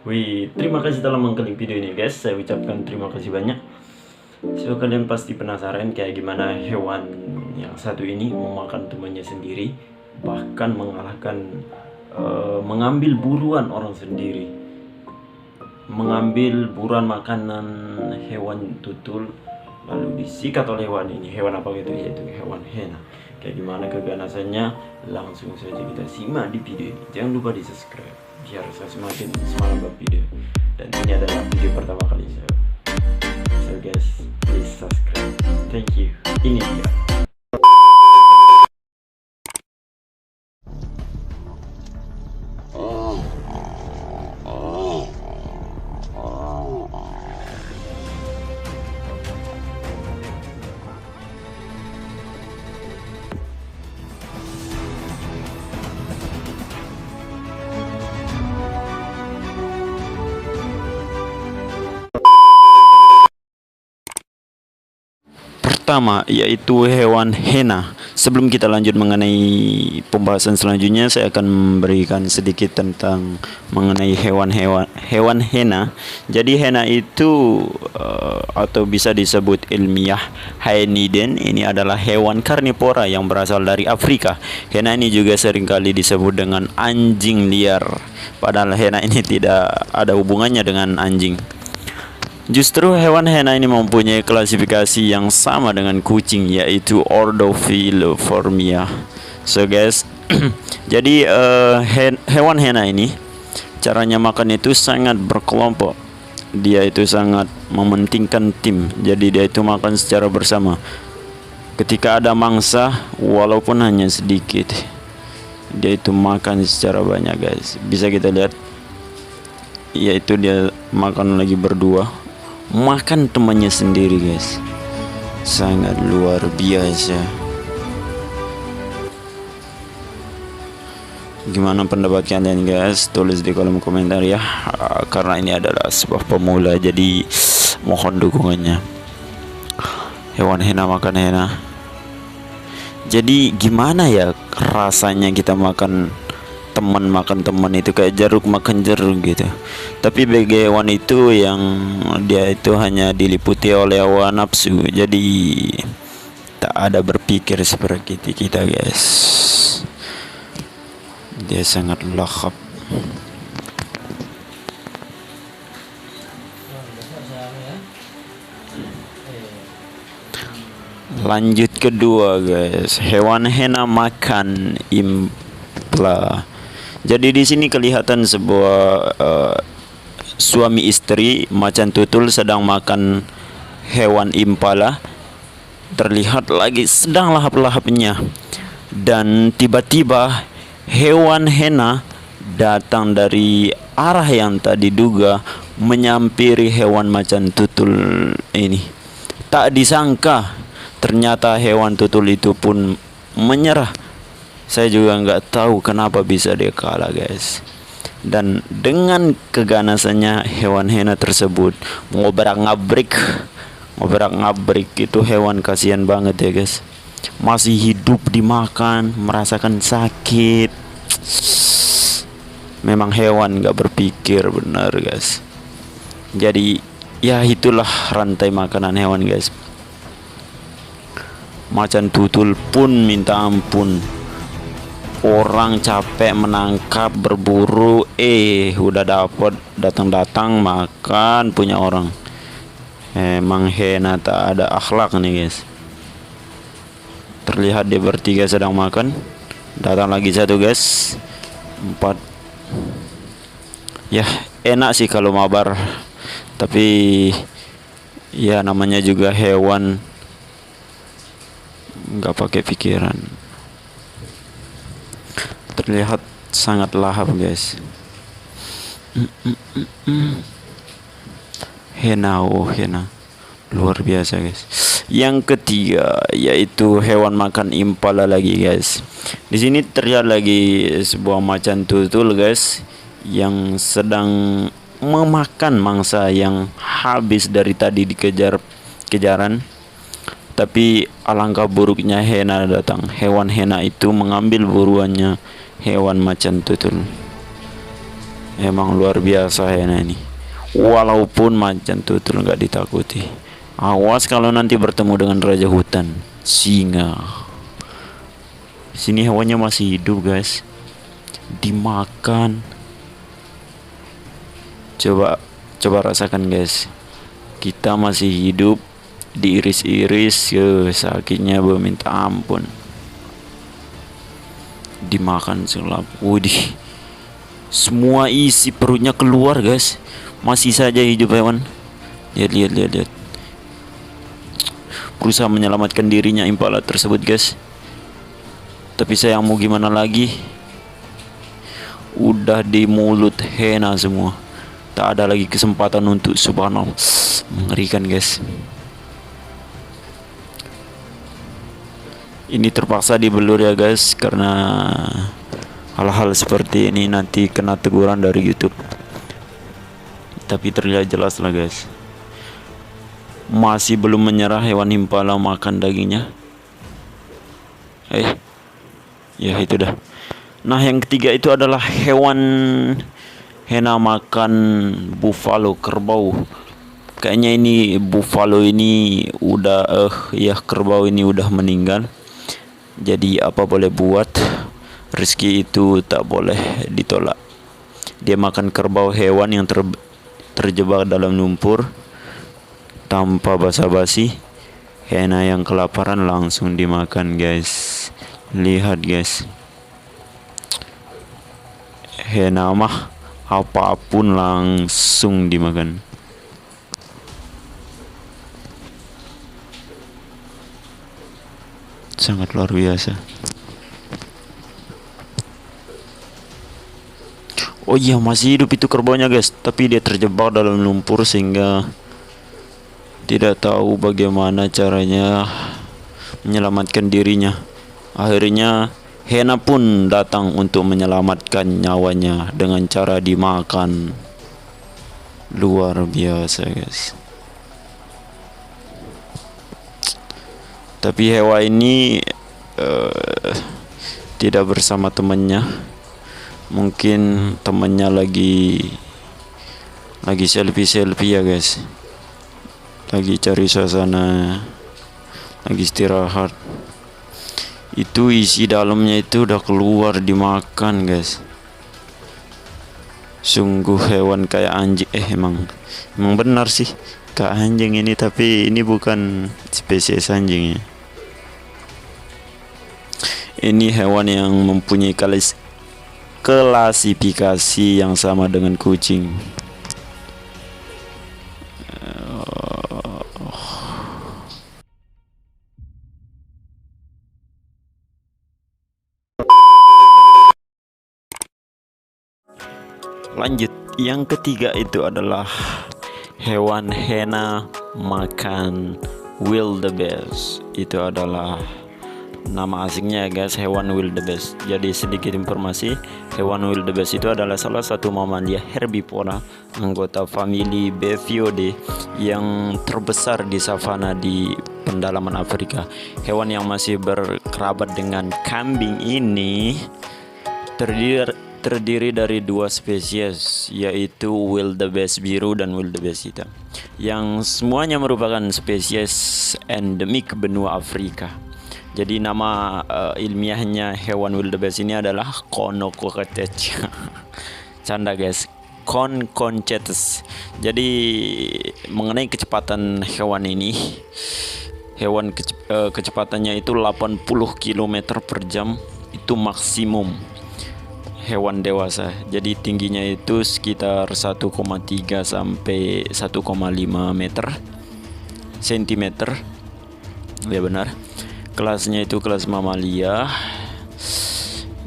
Wih, terima kasih telah mengklik video ini guys. Saya ucapkan terima kasih banyak. So, kalian pasti penasaran kayak gimana hewan yang satu ini memakan temannya sendiri, bahkan mengambil buruan orang sendiri, mengambil buruan makanan hewan tutul, lalu disikat oleh hewan ini. Hewan apa gitu? Yaitu hewan hiena. Kayak gimana keganasannya? Langsung saja kita simak di video ini. Jangan lupa di subscribe biar saya semakin semangat buat video. Dan ini adalah video pertama kali saya. So guys, please subscribe. Thank you. Ini dia. Pertama yaitu hewan hiena. Sebelum kita lanjut mengenai pembahasan selanjutnya, saya akan memberikan sedikit tentang mengenai hewan hiena. Jadi hiena itu atau bisa disebut ilmiah Hyaeniden, ini adalah hewan karnivora yang berasal dari Afrika. Hiena ini juga seringkali disebut dengan anjing liar, padahal hiena ini tidak ada hubungannya dengan anjing. Justru hewan hiena ini mempunyai klasifikasi yang sama dengan kucing, yaitu Ordophiliformia. So guys, jadi hewan hiena ini caranya makan itu sangat berkelompok. Dia itu sangat mementingkan tim. Jadi dia itu makan secara bersama. Ketika ada mangsa, walaupun hanya sedikit, dia itu makan secara banyak guys. Bisa kita lihat, yaitu dia makan lagi berdua, makan temannya sendiri guys. Sangat luar biasa. Gimana pendapat kalian guys? Tulis di kolom komentar ya. Karena ini adalah sebuah pemula, jadi mohon dukungannya. Hewan hiena makan hiena. Jadi gimana ya rasanya kita makan teman itu, kayak jeruk makan jeruk gitu. Tapi bagi hewan itu yang dia itu hanya diliputi oleh hawa nafsu, jadi tak ada berpikir seperti kita guys. Dia sangat lahap. Lanjut kedua guys, hewan hiena makan impala. Jadi di sini kelihatan sebuah suami istri macan tutul sedang makan hewan impala. Terlihat lagi sedang lahap-lahapnya. Dan tiba-tiba hewan hiena datang dari arah yang tak diduga menyampiri hewan macan tutul ini. Tak disangka ternyata hewan tutul itu pun menyerah. Saya juga nggak tahu kenapa bisa dia kalah guys. Dan dengan keganasannya hewan hiena tersebut ngobrak-ngabrik itu hewan, kasihan banget ya guys. Masih hidup dimakan, merasakan sakit. Memang hewan nggak berpikir benar guys. Jadi ya itulah rantai makanan hewan guys. Macan tutul pun minta ampun. Orang capek menangkap, berburu, udah dapat, datang makan punya orang. Emang hiena tak ada akhlak nih guys. Terlihat dia bertiga sedang makan. Datang lagi satu guys. 4. Ya enak sih kalau mabar, tapi ya namanya juga hewan, nggak pakai pikiran. Terlihat sangat lahap guys. Hiena luar biasa guys. Yang ketiga yaitu hewan makan impala lagi guys. Di sini terlihat lagi sebuah macan tutul guys yang sedang memakan mangsa yang habis dari tadi kejaran. Tapi alangkah buruknya hiena datang. Hewan hiena itu mengambil buruannya hewan macan tutul. Emang luar biasa Hena ini. Walaupun macan tutul nggak ditakuti. Awas kalau nanti bertemu dengan raja hutan, singa. Sini hewannya masih hidup guys, dimakan. Coba coba rasakan guys. Kita masih hidup, diiris-iris, sakitnya minta ampun. Dimakan sulap. Widih. Semua isi perutnya keluar guys. Masih saja hidup hewan. Lihat. Berusaha menyelamatkan dirinya impala tersebut guys. Tapi sayang mau gimana lagi. Udah di mulut Hena semua. Tak ada lagi kesempatan untuk subhanallah. Mengerikan guys. Ini terpaksa dibelur ya guys, karena hal-hal seperti ini nanti kena teguran dari YouTube. Tapi terlihat jelas lah guys. Masih belum menyerah hewan impala makan dagingnya. Ya itu dah. Nah yang ketiga itu adalah hewan Hena makan buffalo, kerbau. Kayaknya ini buffalo ini udah kerbau ini udah meninggal. Jadi apa boleh buat, rezeki itu tak boleh ditolak. Dia makan kerbau, hewan yang terjebak dalam lumpur. Tanpa basa-basi, Hena yang kelaparan langsung dimakan guys. Lihat guys, Hena mah apapun langsung dimakan. Sangat luar biasa. Oh iya, masih hidup itu kerbaunya guys, tapi dia terjebak dalam lumpur sehingga tidak tahu bagaimana caranya menyelamatkan dirinya. Akhirnya Hena pun datang untuk menyelamatkan nyawanya dengan cara dimakan. Luar biasa guys. Tapi hewan ini tidak bersama temannya. Mungkin temannya lagi selfie ya guys. Lagi cari suasana, lagi istirahat. Itu isi dalamnya itu udah keluar dimakan guys. Sungguh hewan kayak anjing. Emang benar sih kayak anjing ini, tapi ini bukan spesies anjing ya. Ini hewan yang mempunyai klasifikasi yang sama dengan kucing. Lanjut, yang ketiga itu adalah hewan Hena makan wildebeest. Itu adalah nama asingnya ya guys, hewan wildebeest. Jadi sedikit informasi, hewan wildebeest itu adalah salah satu mamalia herbivora anggota famili Beviidae yang terbesar di savana di pendalaman Afrika. Hewan yang masih berkerabat dengan kambing ini terdiri dari dua spesies, yaitu wildebeest biru dan wildebeest hitam, yang semuanya merupakan spesies endemik benua Afrika. Jadi nama ilmiahnya hewan wildebeest ini adalah Conconchetes. Canda guys, Conconchetes. Jadi mengenai kecepatan hewan ini, kecepatannya itu 80 km per jam, itu maksimum hewan dewasa. Jadi tingginya itu sekitar 1,3 sampai 1,5 meter sentimeter. Ya benar. Kelasnya itu kelas mamalia.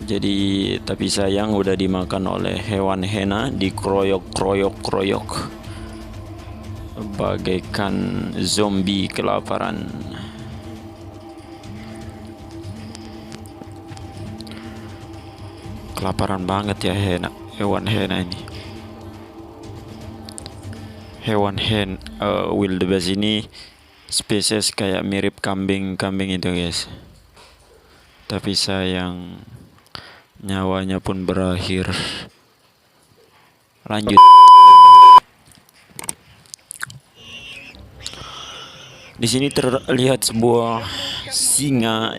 Jadi tapi sayang udah dimakan oleh hewan Hena, dikeroyok bagaikan zombie kelaparan. Kelaparan banget ya hewan Hena ini. Hewan wildebeest ini spesies kayak mirip kambing itu guys. Tapi sayang nyawanya pun berakhir. Lanjut. Di sini terlihat sebuah singa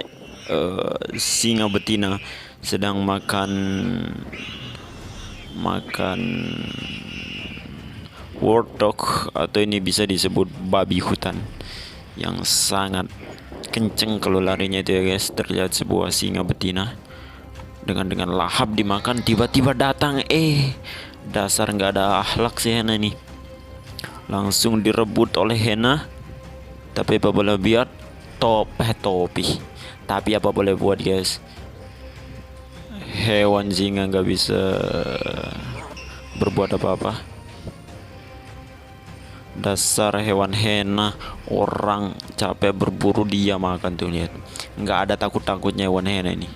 betina sedang makan warthog, atau ini bisa disebut babi hutan yang sangat kenceng kalau larinya itu ya guys. Terlihat sebuah singa betina dengan lahap dimakan, tiba-tiba datang dasar nggak ada akhlak si Hena ini, langsung direbut oleh Hena. Tapi apa boleh biar topi. Tapi apa boleh buat guys, hewan singa nggak bisa berbuat apa-apa. Dasar hewan Hena, orang capek berburu dia makan tuh, lihat. Nggak ada takut-takutnya hewan Hena ini.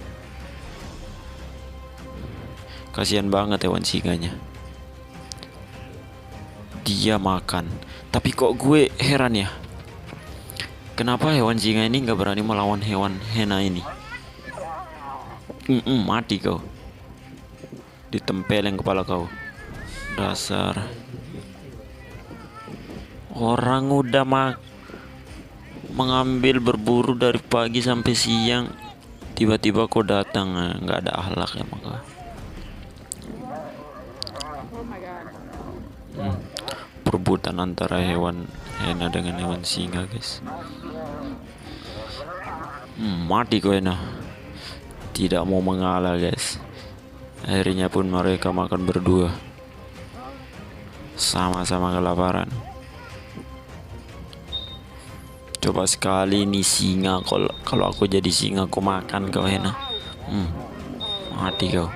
Kasihan banget hewan singanya. Dia makan. Tapi kok gue heran ya, kenapa hewan singa ini nggak berani melawan hewan Hena ini? Mati kau. Ditempelin kepala kau. Dasar. Orang udah mengambil berburu dari pagi sampai siang, tiba-tiba kau datang, nggak ada akhlak ya maka. Perebutan antara hewan Hena dengan hewan singa guys. Mati kau Hena. Tidak mau mengalah guys. Akhirnya pun mereka makan berdua, sama-sama kelaparan. Coba sekali nih singa, kalau aku jadi singa aku makan kau Hena. Mati kau.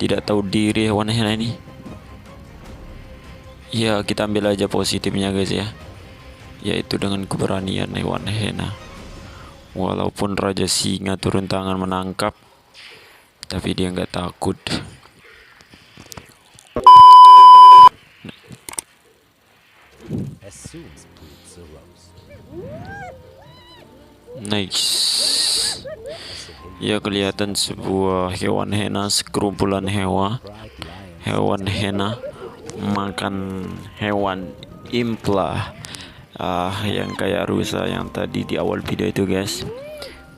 Tidak tahu diri hewan Hena ini. Ya kita ambil aja positifnya guys ya, yaitu dengan keberanian hewan Hena. Walaupun Raja Singa turun tangan menangkap, tapi dia nggak takut. Nice. Ya kelihatan sebuah hewan Hena, sekerumpulan hewan Hena makan hewan impla yang kayak rusa yang tadi di awal video itu guys.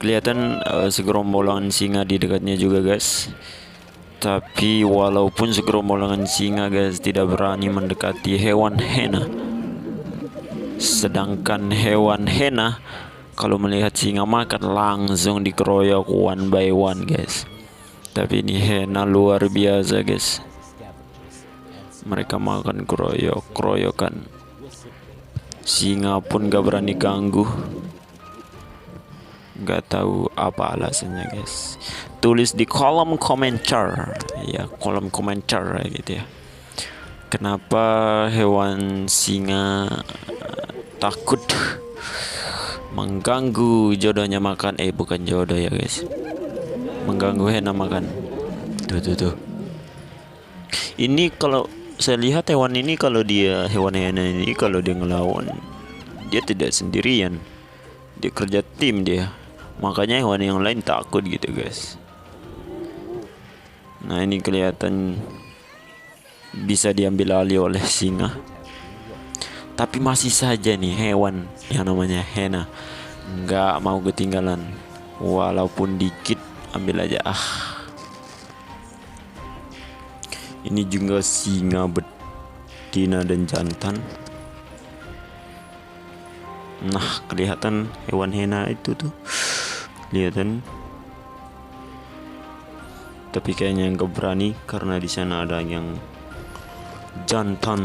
Kelihatan segerombolan singa di dekatnya juga guys. Tapi walaupun segerombolan singa guys tidak berani mendekati hewan Hena, sedangkan hewan Hena kalau melihat singa makan langsung dikeroyok one by one guys. Tapi ini Hena luar biasa guys. Mereka makan keroyokan. Singa pun gak berani ganggu. Gak tahu apa alasannya guys. Tulis di kolom komentar ya, kolom komentar gitu ya. Kenapa hewan singa takut mengganggu jodohnya makan? Bukan jodoh ya guys, mengganggu Hena makan. Tuh. Ini kalau saya lihat hewan ini, hewan Hena ini kalau dia ngelawan, dia tidak sendirian, dia kerja tim dia. Makanya hewan yang lain takut gitu guys. Nah ini kelihatan bisa diambil alih oleh singa. Tapi masih saja nih hewan yang namanya Hena nggak mau ketinggalan, walaupun dikit ambil aja. Ini juga singa betina dan jantan. Nah kelihatan hewan Hena itu tuh kelihatan. Tapi kayaknya nggak berani karena di sana ada yang jantan.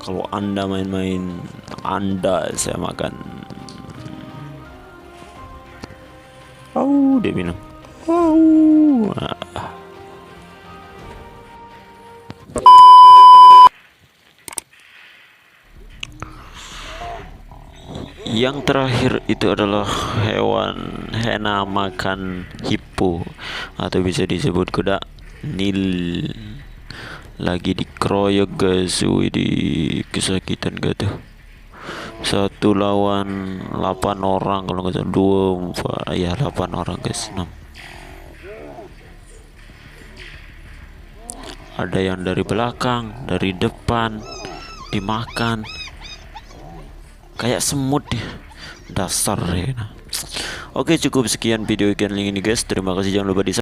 Kalau Anda main-main, Anda saya makan. Dia bilang. Yang terakhir itu adalah hewan Hena makan hippo, atau bisa disebut kuda Nil. Lagi dikeroyok guys, di kesakitan gak tuh. 1 lawan 8 orang kalau nggak salah, 2 ya 8 orang guys. 6 ada yang dari belakang, dari depan, dimakan kayak semut ya, dasar ya. Oke, cukup sekian video ikan link ini guys, terima kasih, jangan lupa di